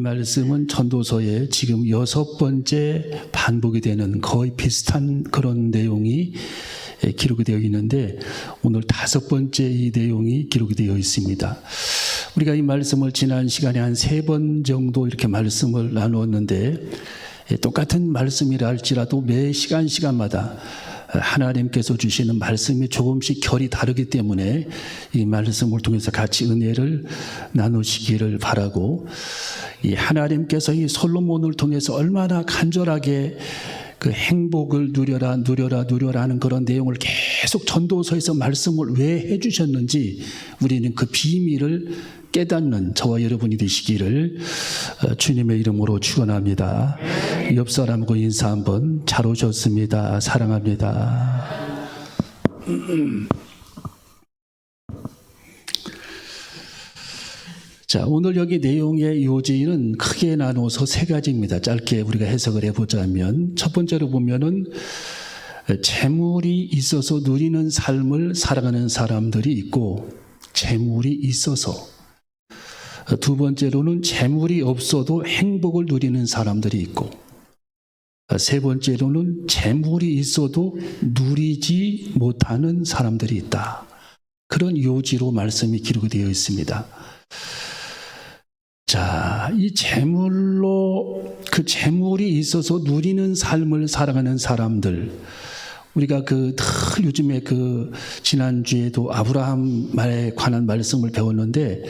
말씀은 전도서에 지금 6번째 반복이 되는 거의 비슷한 그런 내용이 기록이 되어 있는데, 오늘 5번째 이 내용이 기록이 되어 있습니다. 우리가 이 말씀을 지난 시간에 한 3번 정도 이렇게 말씀을 나누었는데, 똑같은 말씀이라 할지라도 매 시간마다 하나님께서 주시는 말씀이 조금씩 결이 다르기 때문에 이 말씀을 통해서 같이 은혜를 나누시기를 바라고, 이 하나님께서 이 솔로몬을 통해서 얼마나 간절하게 그 행복을 누려라 하는 그런 내용을 계속 전도서에서 말씀을 왜 해주셨는지 우리는 그 비밀을 깨닫는 저와 여러분이 되시기를 주님의 이름으로 축원합니다. 옆 사람하고 인사 한번. 잘 오셨습니다. 사랑합니다. 자, 오늘 여기 내용의 요지는 크게 나눠서 3가지입니다. 짧게 우리가 해석을 해보자면, 첫 번째로 보면은 재물이 있어서 누리는 삶을 살아가는 사람들이 있고, 재물이 있어서, 두 번째로는 재물이 없어도 행복을 누리는 사람들이 있고, 세 번째로는 재물이 있어도 누리지 못하는 사람들이 있다. 그런 요지로 말씀이 기록이 되어 있습니다. 자, 이 재물로, 그 재물이 있어서 누리는 삶을 살아가는 사람들, 우리가 요즘에 지난주에도 아브라함에 관한 말씀을 배웠는데,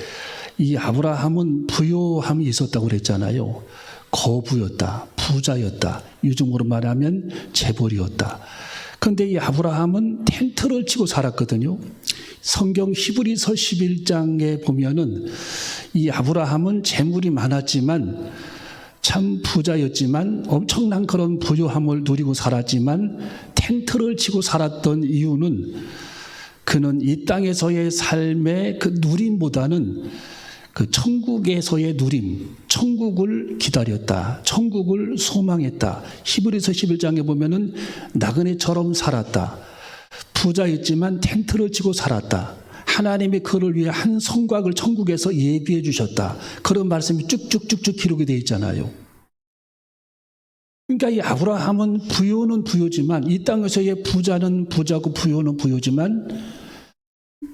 이 아브라함은 부요함이 있었다고 그랬잖아요. 거부였다, 부자였다, 요즘으로 말하면 재벌이었다. 그런데 이 아브라함은 텐트를 치고 살았거든요. 성경 히브리서 11장에 보면은 이 아브라함은 재물이 많았지만, 참 부자였지만, 엄청난 그런 부요함을 누리고 살았지만, 텐트를 치고 살았던 이유는 그는 이 땅에서의 삶의 그 누림보다는 그 천국에서의 누림, 천국을 기다렸다, 천국을 소망했다. 히브리서 11장에 보면은 나그네처럼 살았다. 부자였지만 텐트를 치고 살았다. 하나님이 그를 위해 한 성곽을 천국에서 예비해 주셨다. 그런 말씀이 쭉쭉쭉쭉 기록이 되어 있잖아요. 그러니까 이 아브라함은 부요는 부요지만, 이 땅에서의 부자는 부자고 부요는 부요지만,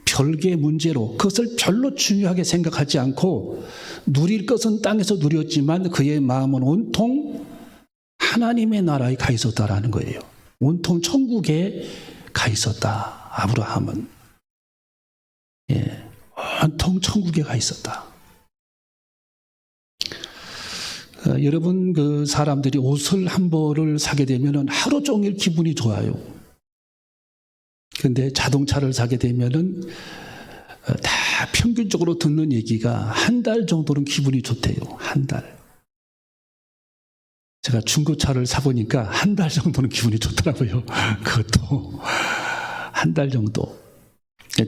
별개의 문제로 그것을 별로 중요하게 생각하지 않고 누릴 것은 땅에서 누렸지만 그의 마음은 온통 하나님의 나라에 가 있었다라는 거예요. 온통 천국에 가 있었다. 아브라함은 온통 천국에 가 있었다. 여러분, 그 사람들이 옷을 한 벌을 사게 되면 하루 종일 기분이 좋아요. 근데 자동차를 사게 되면은 다 평균적으로 듣는 얘기가 한 달 정도는 기분이 좋대요. 한 달. 제가 중고차를 사보니까 한 달 정도는 기분이 좋더라고요. 그것도 한 달 정도.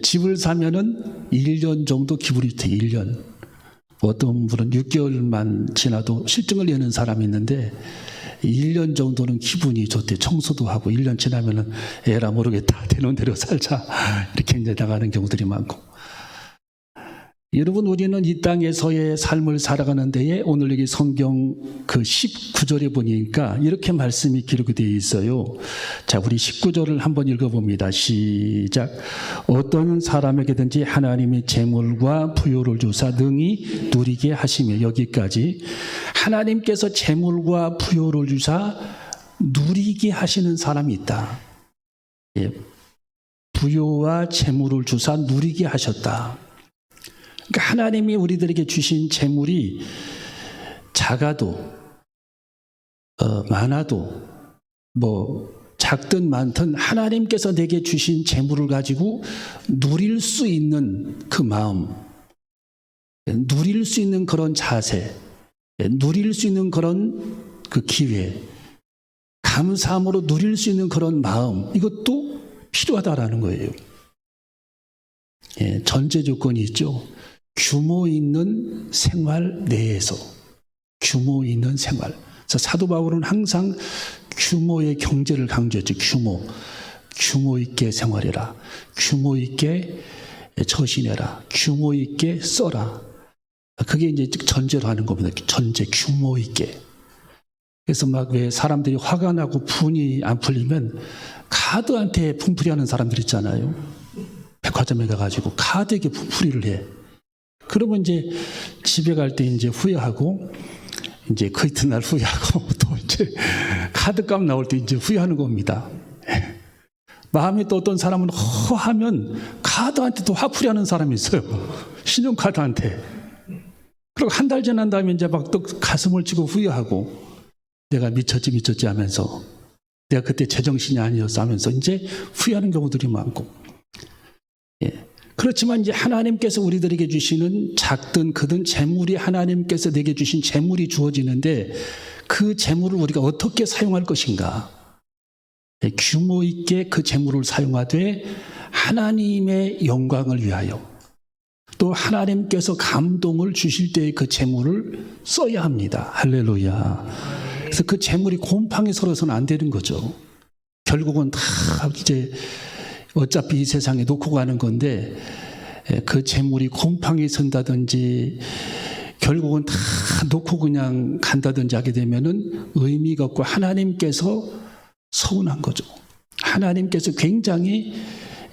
집을 사면은 1년 정도 기분이 좋대요. 1년. 어떤 분은 6개월만 지나도 실증을 내는 사람이 있는데 1년 정도는 기분이 좋대. 청소도 하고 1년 지나면은 에라 모르겠다, 되는 대로 살자, 이렇게 이제 나가는 경우들이 많고. 여러분, 우리는 이 땅에서의 삶을 살아가는 데에 오늘 여기 성경 19절에 보니까 이렇게 말씀이 기록이 되어 있어요. 자, 우리 19절을 한번 읽어봅니다. 시작. 어떤 사람에게든지 하나님이 재물과 부요를 주사 능히 누리게 하시며, 여기까지 하나님께서 재물과 부요를 주사 누리게 하시는 사람이 있다. 부요와 재물을 주사 누리게 하셨다. 그러니까 하나님이 우리들에게 주신 재물이 작아도 많아도 작든 많든 하나님께서 내게 주신 재물을 가지고 누릴 수 있는 그 마음, 누릴 수 있는 그런 자세, 누릴 수 있는 그런 그 기회, 감사함으로 누릴 수 있는 그런 마음, 이것도 필요하다라는 거예요. 전제 조건이 있죠. 규모 있는 생활 내에서, 규모 있는 생활. 그래서 사도 바울은 항상 규모의 경제를 강조했죠. 규모 있게 생활해라. 규모 있게 처신해라. 규모 있게 써라. 그게 이제 전제로 하는 겁니다. 전제 규모 있게. 그래서 막 왜 사람들이 화가 나고 분이 안 풀리면 카드한테 분풀이하는 사람들 있잖아요. 백화점에 가가지고 카드에게 분풀이를 해. 그러면 이제 집에 갈 때 이제 후회하고, 이제 그 이튿날 후회하고, 또 이제 카드값 나올 때 이제 후회하는 겁니다. 마음이 또 어떤 사람은 허하면 카드한테 또 화풀이하는 사람이 있어요. 신용카드한테. 그리고 한 달 지난 다음에 이제 막 또 가슴을 치고 후회하고, 내가 미쳤지 하면서, 내가 그때 제정신이 아니었어 하면서 이제 후회하는 경우들이 많고. 예. 그렇지만 이제 하나님께서 우리들에게 주시는 작든 크든 재물이 하나님께서 내게 주신 재물이 주어지는데, 그 재물을 우리가 어떻게 사용할 것인가? 예. 규모 있게 그 재물을 사용하되 하나님의 영광을 위하여, 또 하나님께서 감동을 주실 때의 그 재물을 써야 합니다. 할렐루야. 그래서 그 재물이 곰팡이 서러서는 안 되는 거죠. 결국은 다 이제 어차피 이 세상에 놓고 가는 건데, 그 재물이 곰팡이 선다든지 결국은 다 놓고 그냥 간다든지 하게 되면은 의미가 없고 하나님께서 서운한 거죠. 하나님께서 굉장히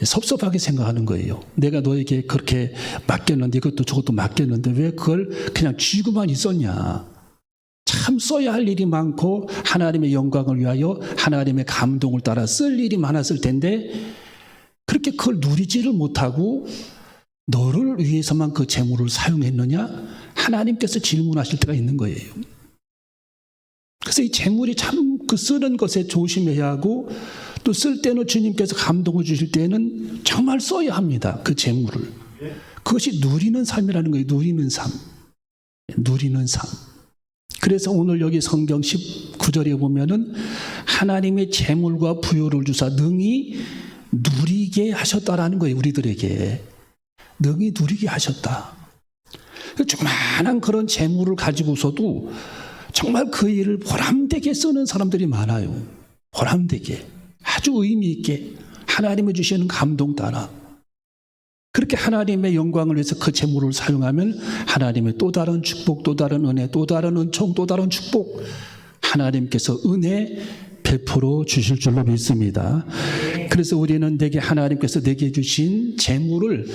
섭섭하게 생각하는 거예요. 내가 너에게 그렇게 맡겼는데, 이것도 저것도 맡겼는데 왜 그걸 그냥 쥐고만 있었냐. 참 써야 할 일이 많고 하나님의 영광을 위하여 하나님의 감동을 따라 쓸 일이 많았을 텐데, 그렇게 그걸 누리지를 못하고 너를 위해서만 그 재물을 사용했느냐? 하나님께서 질문하실 때가 있는 거예요. 그래서 이 재물이 참 그 쓰는 것에 조심해야 하고, 또 쓸 때는 주님께서 감동을 주실 때는 정말 써야 합니다. 그 재물을. 그것이 누리는 삶이라는 거예요. 누리는 삶. 누리는 삶. 그래서 오늘 여기 성경 19절에 보면은 하나님의 재물과 부요를 주사 능히 누리게 하셨다라는 거예요. 우리들에게 능히 누리게 하셨다. 조그마한 그런 재물을 가지고서도 정말 그 일을 보람되게 쓰는 사람들이 많아요. 보람되게, 아주 의미 있게 하나님이 주시는 감동 따라 그렇게 하나님의 영광을 위해서 그 재물을 사용하면 하나님의 또 다른 축복, 또 다른 은혜, 또 다른 은총, 또 다른 축복, 하나님께서 은혜 베풀어 주실 줄로 믿습니다. 그래서 우리는 하나님께서 내게 주신 재물을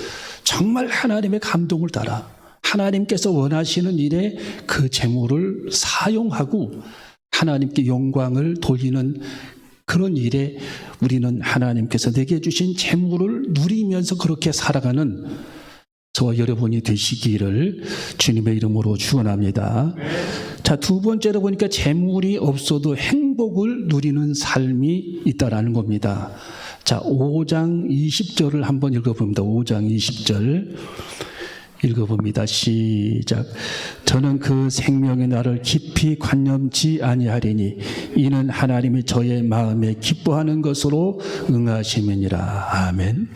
정말 하나님의 감동을 따라 하나님께서 원하시는 일에 그 재물을 사용하고 하나님께 영광을 돌리는 그런 일에 우리는 하나님께서 내게 주신 재물을 누리면서 그렇게 살아가는 저와 여러분이 되시기를 주님의 이름으로 축원합니다. 자, 두 번째로 보니까 재물이 없어도 행복을 누리는 삶이 있다라는 겁니다. 자, 5장 20절을 한번 읽어봅니다. 5장 20절 읽어봅니다. 시작. 저는 그 생명의 날을 깊이 관념치 아니하리니 이는 하나님이 저의 마음에 기뻐하는 것으로 응하심이니라. 아멘.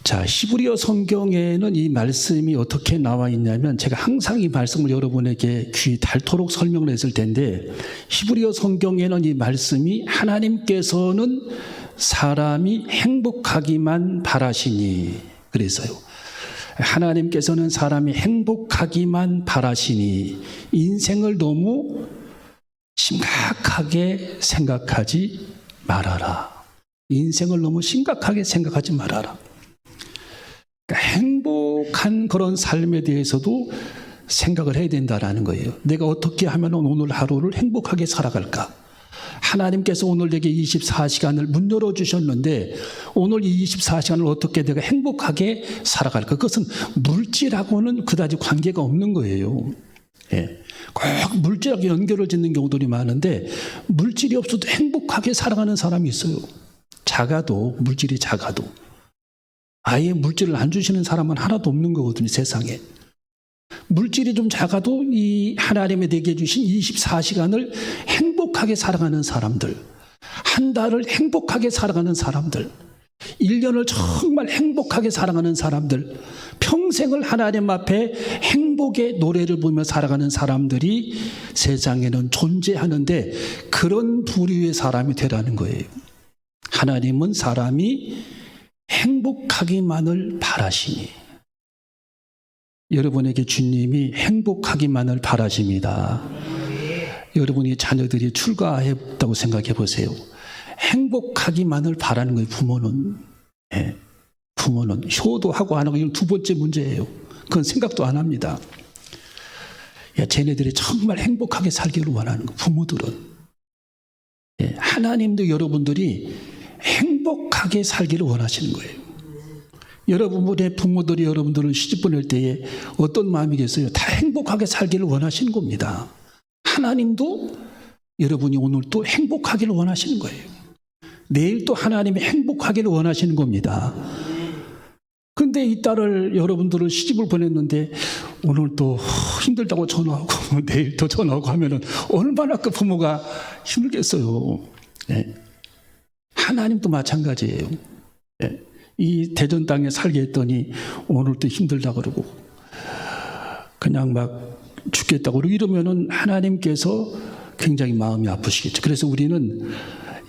자, 히브리어 성경에는 이 말씀이 어떻게 나와 있냐면, 제가 항상 이 말씀을 여러분에게 귀 닳도록 설명을 했을 텐데, 히브리어 성경에는 이 말씀이 하나님께서는 사람이 행복하기만 바라시니, 그래서요. 하나님께서는 사람이 행복하기만 바라시니 인생을 너무 심각하게 생각하지 말아라. 인생을 너무 심각하게 생각하지 말아라. 그러니까 행복한 그런 삶에 대해서도 생각을 해야 된다라는 거예요. 내가 어떻게 하면 오늘 하루를 행복하게 살아갈까? 하나님께서 오늘 내게 24시간을 문 열어주셨는데 오늘 이 24시간을 어떻게 내가 행복하게 살아갈까? 그것은 물질하고는 그다지 관계가 없는 거예요. 예. 꼭 물질하고 연결을 짓는 경우들이 많은데 물질이 없어도 행복하게 살아가는 사람이 있어요. 작아도, 물질이 작아도. 아예 물질을 안 주시는 사람은 하나도 없는 거거든요, 세상에. 물질이 좀 작아도 이 하나님이 내게 주신 24시간을 행복하게 살아가는 사람들, 한 달을 행복하게 살아가는 사람들, 1년을 정말 행복하게 살아가는 사람들, 평생을 하나님 앞에 행복의 노래를 부르며 살아가는 사람들이 세상에는 존재하는데 그런 부류의 사람이 되라는 거예요. 하나님은 사람이 행복하기만을 바라시니 여러분에게 주님이 행복하기만을 바라십니다. 여러분이 자녀들이 출가했다고 생각해 보세요. 행복하기만을 바라는 거예요, 부모는. 예. 부모는 효도하고 안 하고 이건 두 번째 문제예요. 그건 생각도 안 합니다. 야, 쟤네들이 정말 행복하게 살기를 원하는 거, 부모들은. 예. 하나님도 여러분들이 행복하게 살기를 원하시는 거예요. 여러분의 부모들이 여러분들을 시집 보낼 때에 어떤 마음이겠어요? 다 행복하게 살기를 원하시는 겁니다. 하나님도 여러분이 오늘 또 행복하기를 원하시는 거예요. 내일 또 하나님이 행복하기를 원하시는 겁니다. 근데 이 딸을 여러분들을 시집을 보냈는데 오늘 또 힘들다고 전화하고 내일 또 전화하고 하면은 얼마나 그 부모가 힘들겠어요. 네. 하나님도 마찬가지예요. 네. 이 대전 땅에 살게 했더니 오늘 또 힘들다 그러고 그냥 막 죽겠다고 그러고 이러면은 하나님께서 굉장히 마음이 아프시겠죠. 그래서 우리는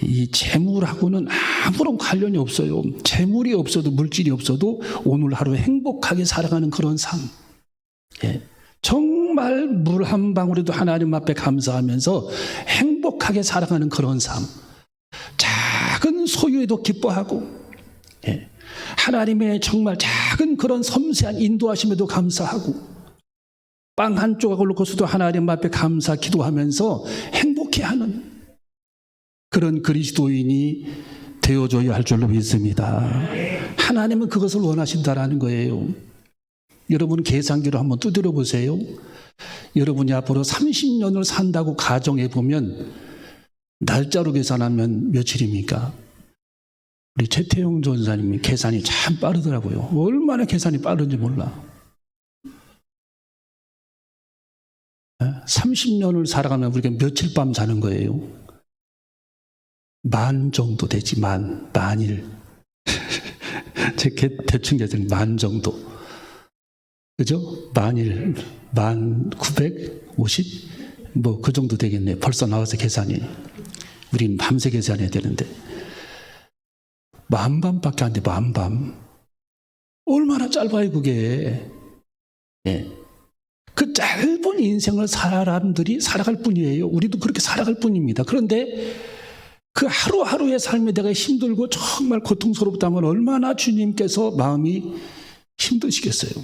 이 재물하고는 아무런 관련이 없어요. 재물이 없어도 물질이 없어도 오늘 하루 행복하게 살아가는 그런 삶. 예. 정말 물 한 방울에도 하나님 앞에 감사하면서 행복하게 살아가는 그런 삶. 작은 소유에도 기뻐하고 예. 하나님의 정말 작은 그런 섬세한 인도하심에도 감사하고 빵 한 조각을 놓고서도 하나님 앞에 감사 기도하면서 행복해하는 그런 그리스도인이 되어줘야 할 줄로 믿습니다. 하나님은 그것을 원하신다라는 거예요. 여러분 계산기로 한번 두드려 보세요. 여러분이 앞으로 30년을 산다고 가정해 보면 날짜로 계산하면 며칠입니까? 우리 최태용 전사님이 계산이 참 빠르더라고요. 얼마나 계산이 빠른지 몰라. 30년을 살아가면 우리가 며칠 밤 자는 거예요? 만 정도 되지, 만일. 제 대충 계산 만 정도. 그죠? 만일, 1950? 뭐 그 정도 되겠네. 벌써 나와서 계산이. 우리는 밤새 계산해야 되는데. 만밤밖에 안 돼, 만밤. 얼마나 짧아요, 그게. 예. 그 짧은 인생을 사람들이 살아갈 뿐이에요. 우리도 그렇게 살아갈 뿐입니다. 그런데 그 하루하루의 삶에 내가 힘들고 정말 고통스럽다면 얼마나 주님께서 마음이 힘드시겠어요.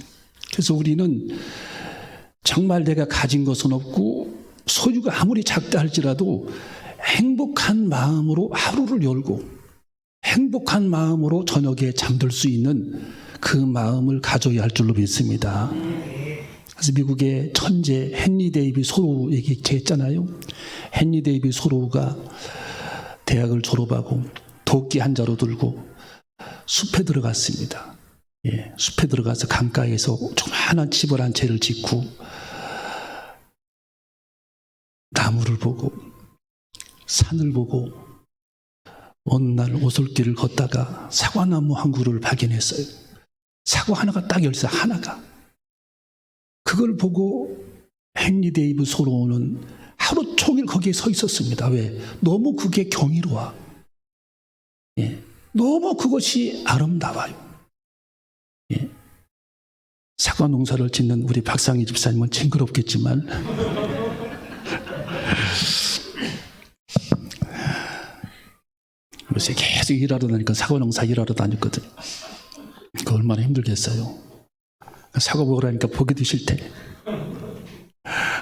그래서 우리는 정말 내가 가진 것은 없고 소유가 아무리 작다 할지라도 행복한 마음으로 하루를 열고 행복한 마음으로 저녁에 잠들 수 있는 그 마음을 가져야 할 줄로 믿습니다. 그래서 미국의 천재 헨리 데이비 소로우 얘기했잖아요. 헨리 데이비 소로우가 대학을 졸업하고 도끼 한 자루 들고 숲에 들어갔습니다. 예, 숲에 들어가서 강가에서 조그마한 집을 한 채를 짓고 나무를 보고 산을 보고 어느 날 오솔길을 걷다가 사과나무 한 그루를 발견했어요. 사과 하나가 딱 열쇠 하나가. 그걸 보고 헨리 데이비 소로우는 하루 종일 거기에 서 있었습니다. 왜? 너무 그게 경이로워. 예. 너무 그것이 아름다워요. 예. 사과 농사를 짓는 우리 박상희 집사님은 징그럽겠지만 요새 계속 일하러 다니까 사과 농사 일하러 다녔거든요. 그 얼마나 힘들겠어요. 사과 먹으라니까 보기도 싫대.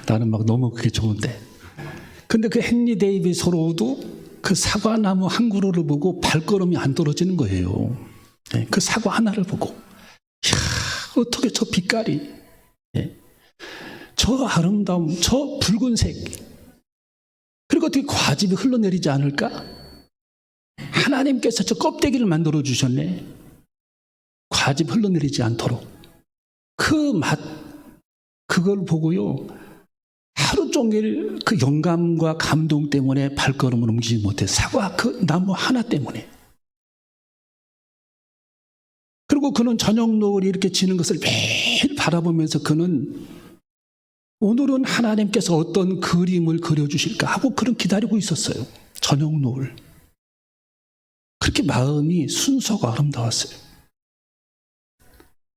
나는 막 너무 그게 좋은데. 근데 그 헨리 데이비 소로우도 그 사과나무 한 그루를 보고 발걸음이 안 떨어지는 거예요. 네, 그 사과 하나를 보고 이야, 어떻게 저 빛깔이 네, 저 아름다움, 저 붉은색 그리고 어떻게 과즙이 흘러내리지 않을까? 하나님께서 저 껍데기를 만들어 주셨네. 과즙 흘러내리지 않도록. 그 맛, 그걸 보고요. 하루 종일 그 영감과 감동 때문에 발걸음을 옮기지 못해. 사과 그 나무 하나 때문에. 그리고 그는 저녁 노을이 이렇게 지는 것을 매일 바라보면서 그는 오늘은 하나님께서 어떤 그림을 그려주실까 하고 그는 기다리고 있었어요. 저녁 노을. 그렇게 마음이 순수하고 아름다웠어요.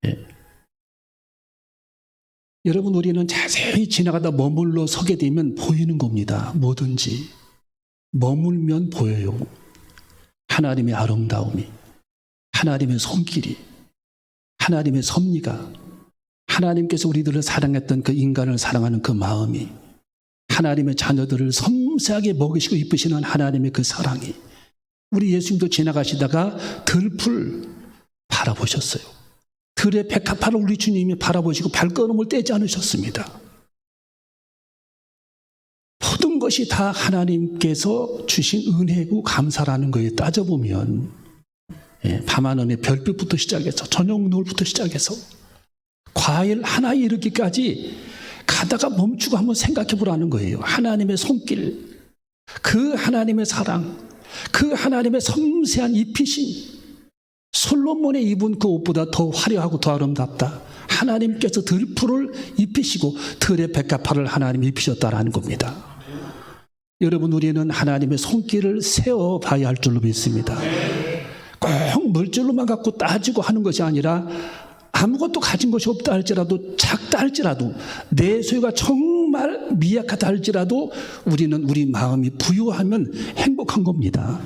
예. 여러분, 우리는 자세히 지나가다 머물러 서게 되면 보이는 겁니다. 뭐든지 머물면 보여요. 하나님의 아름다움이, 하나님의 손길이, 하나님의 섭리가, 하나님께서 우리들을 사랑했던 그 인간을 사랑하는 그 마음이, 하나님의 자녀들을 섬세하게 먹이시고 이쁘시는 하나님의 그 사랑이, 우리 예수님도 지나가시다가 들풀 바라보셨어요. 들의 백합화를 우리 주님이 바라보시고 발걸음을 떼지 않으셨습니다. 모든 것이 다 하나님께서 주신 은혜고 감사라는 거에 따져보면, 밤하늘의 별빛부터 시작해서 저녁 노을부터 시작해서 과일 하나에 이르기까지 가다가 멈추고 한번 생각해 보라는 거예요. 하나님의 손길, 그 하나님의 사랑, 그 하나님의 섬세한 입히심, 솔로몬의 입은 그 옷보다 더 화려하고 더 아름답다. 하나님께서 들풀을 입히시고 들의 백합화를 하나님이 입히셨다라는 겁니다. 여러분, 우리는 하나님의 손길을 세어봐야 할 줄로 믿습니다. 꼭 물질로만 갖고 따지고 하는 것이 아니라 아무것도 가진 것이 없다 할지라도, 작다 할지라도, 내 소유가 정말 미약하다 할지라도 우리는 우리 마음이 부유하면 행복한 겁니다.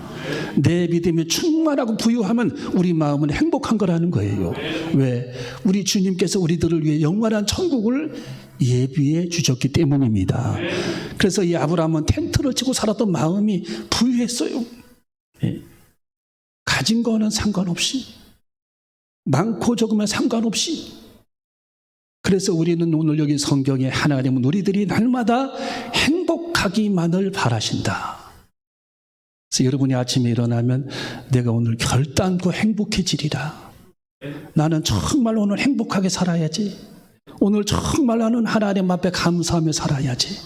내 믿음이 충만하고 부유하면 우리 마음은 행복한 거라는 거예요. 왜? 우리 주님께서 우리들을 위해 영원한 천국을 예비해 주셨기 때문입니다. 그래서 이 아브라함은 텐트를 치고 살았던 마음이 부유했어요. 가진 거는 상관없이, 많고 적으면 상관없이. 그래서 우리는 오늘 여기 성경에 하나님은 우리들이 날마다 행복하기만을 바라신다. 그래서 여러분이 아침에 일어나면 내가 오늘 결단코 행복해지리라. 나는 정말 오늘 행복하게 살아야지. 오늘 정말 나는 하나님 앞에 감사하며 살아야지.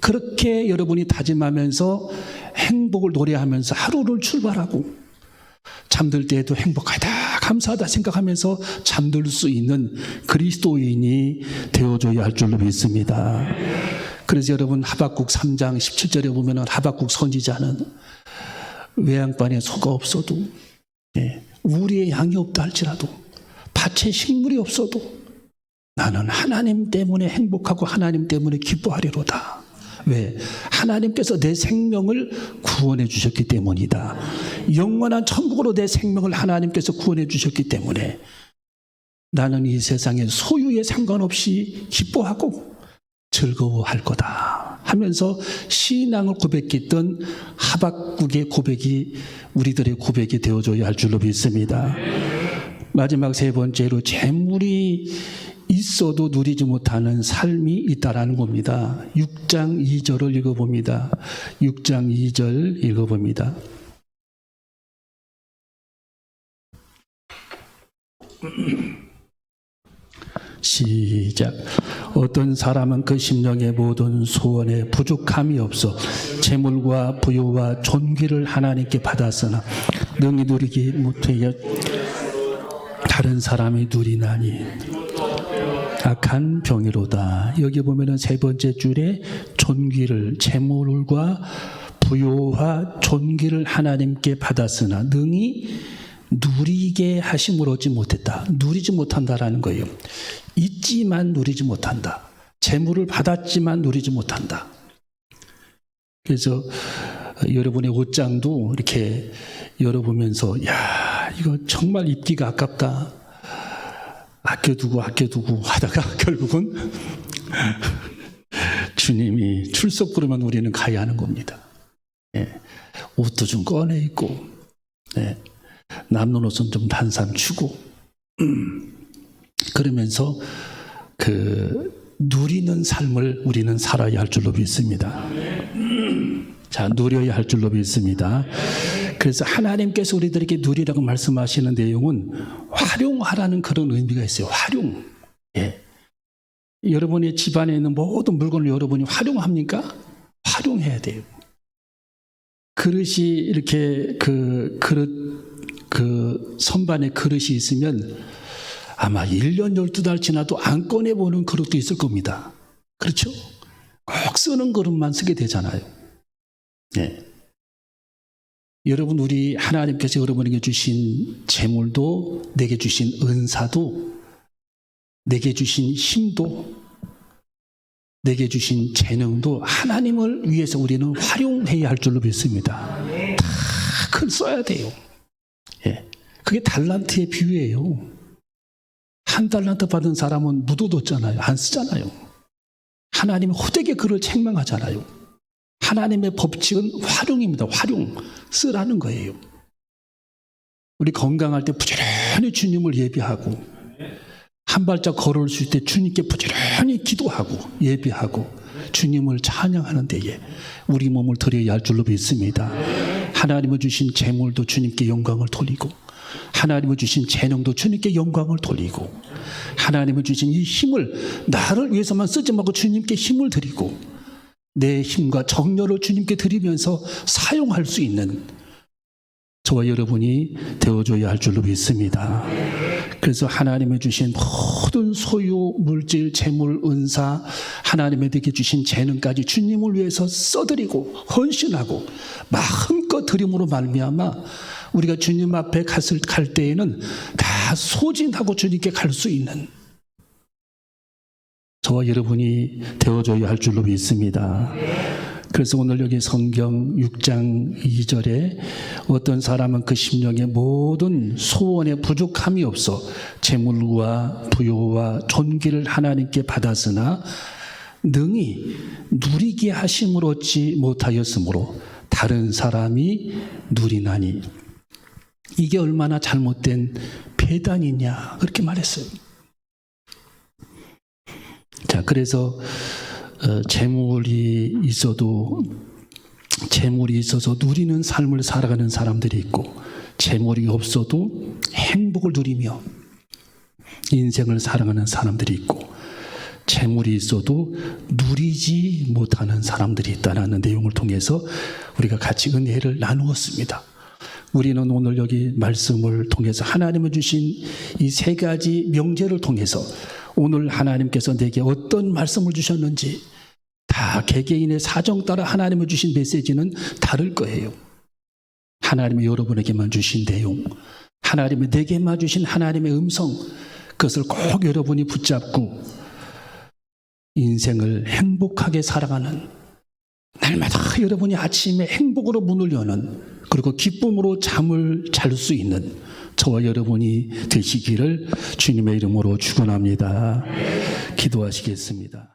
그렇게 여러분이 다짐하면서 행복을 노래하면서 하루를 출발하고, 잠들 때에도 행복하다, 감사하다 생각하면서 잠들 수 있는 그리스도인이 되어줘야 할 줄로 믿습니다. 그래서 여러분, 하박국 3장 17절에 보면 하박국 선지자는 외양간에 소가 없어도, 우리의 양이 없다 할지라도, 밭에 식물이 없어도 나는 하나님 때문에 행복하고 하나님 때문에 기뻐하리로다. 왜? 하나님께서 내 생명을 구원해 주셨기 때문이다. 영원한 천국으로 내 생명을 하나님께서 구원해 주셨기 때문에 나는 이 세상의 소유에 상관없이 기뻐하고 즐거워할 거다 하면서 신앙을 고백했던 하박국의 고백이 우리들의 고백이 되어줘야 할 줄로 믿습니다. 마지막 세 번째로, 재물이 있어도 누리지 못하는 삶이 있다라는 겁니다. 6장 2절을 읽어봅니다. 6장 2절 읽어봅니다. 시작. 어떤 사람은 그 심령의 모든 소원에 부족함이 없어 재물과 부유와 존귀를 하나님께 받았으나 능히 누리기 못하여 다른 사람이 누리나니 악한 병이로다. 여기 보면은 세 번째 줄에 존귀를, 재물과 부요와 존귀를 하나님께 받았으나 능히 누리게 하심을 얻지 못했다. 누리지 못한다라는 거예요. 있지만 누리지 못한다. 재물을 받았지만 누리지 못한다. 그래서 여러분의 옷장도 이렇게 열어보면서, 야, 이거 정말 입기가 아깝다. 아껴두고 하다가 결국은 주님이 출석 부르면 우리는 가야 하는 겁니다. 옷도 좀 꺼내 입고, 남는 옷은 좀 단삼 주고, 그러면서 그 누리는 삶을 우리는 살아야 할 줄로 믿습니다. 자, 누려야 할 줄로 믿습니다. 그래서 하나님께서 우리들에게 누리라고 말씀하시는 내용은 활용하라는 그런 의미가 있어요. 활용. 여러분의 집안에 있는 모든 물건을 여러분이 활용합니까? 활용해야 돼요. 그릇이 이렇게 그 선반에 그릇이 있으면 아마 1년 12달 지나도 안 꺼내보는 그릇도 있을 겁니다. 그렇죠? 꼭 쓰는 그릇만 쓰게 되잖아요. 여러분, 우리 하나님께서 여러분에게 주신 재물도, 내게 주신 은사도, 내게 주신 힘도 내게 주신 재능도 하나님을 위해서 우리는 활용해야 할 줄로 믿습니다. 다 큰 써야 돼요. 예. 그게 달란트의 비유예요. 한 달란트 받은 사람은 묻어뒀잖아요. 안 쓰잖아요. 하나님은 호되게 그를 책망하잖아요. 하나님의 법칙은 활용입니다. 활용. 쓰라는 거예요. 우리 건강할 때 부지런히 주님을 예비하고 한 발짝 걸어올 수 있을 때 주님께 부지런히 기도하고 예비하고 주님을 찬양하는 데에 우리 몸을 드려야 할 줄로 믿습니다. 하나님을 주신 재물도 주님께 영광을 돌리고 하나님을 주신 재능도 주님께 영광을 돌리고 하나님을 주신 이 힘을 나를 위해서만 쓰지 말고 주님께 힘을 드리고 내 힘과 정열을 주님께 드리면서 사용할 수 있는 저와 여러분이 되어줘야 할 줄로 믿습니다. 그래서 하나님이 주신 모든 소유, 물질, 재물, 은사, 하나님에게 주신 재능까지 주님을 위해서 써드리고 헌신하고 마음껏 드림으로 말미암아 우리가 주님 앞에 갈 때에는 다 소진하고 주님께 갈 수 있는 저와 여러분이 되어줘야 할 줄로 믿습니다. 그래서 오늘 여기 성경 6장 2절에 어떤 사람은 그 심령의 모든 소원에 부족함이 없어 재물과 부요와 존귀를 하나님께 받았으나 능히 누리게 하심을 얻지 못하였으므로 다른 사람이 누리나니 이게 얼마나 잘못된 배단이냐 그렇게 말했어요. 자, 그래서 재물이 있어서 누리는 삶을 살아가는 사람들이 있고 재물이 없어도 행복을 누리며 인생을 살아가는 사람들이 있고 재물이 있어도 누리지 못하는 사람들이 있다는 내용을 통해서 우리가 같이 은혜를 나누었습니다. 우리는 오늘 여기 말씀을 통해서 하나님을 주신 이 세 가지 명제를 통해서 오늘 하나님께서 내게 어떤 말씀을 주셨는지 다 개개인의 사정 따라 하나님을 주신 메시지는 다를 거예요. 하나님이 여러분에게만 주신 내용, 하나님이 내게만 주신 하나님의 음성, 그것을 꼭 여러분이 붙잡고 인생을 행복하게 살아가는 날마다 여러분이 아침에 행복으로 문을 여는 그리고 기쁨으로 잠을 잘 수 있는 저와 여러분이 되시기를 주님의 이름으로 축원합니다. 기도하시겠습니다.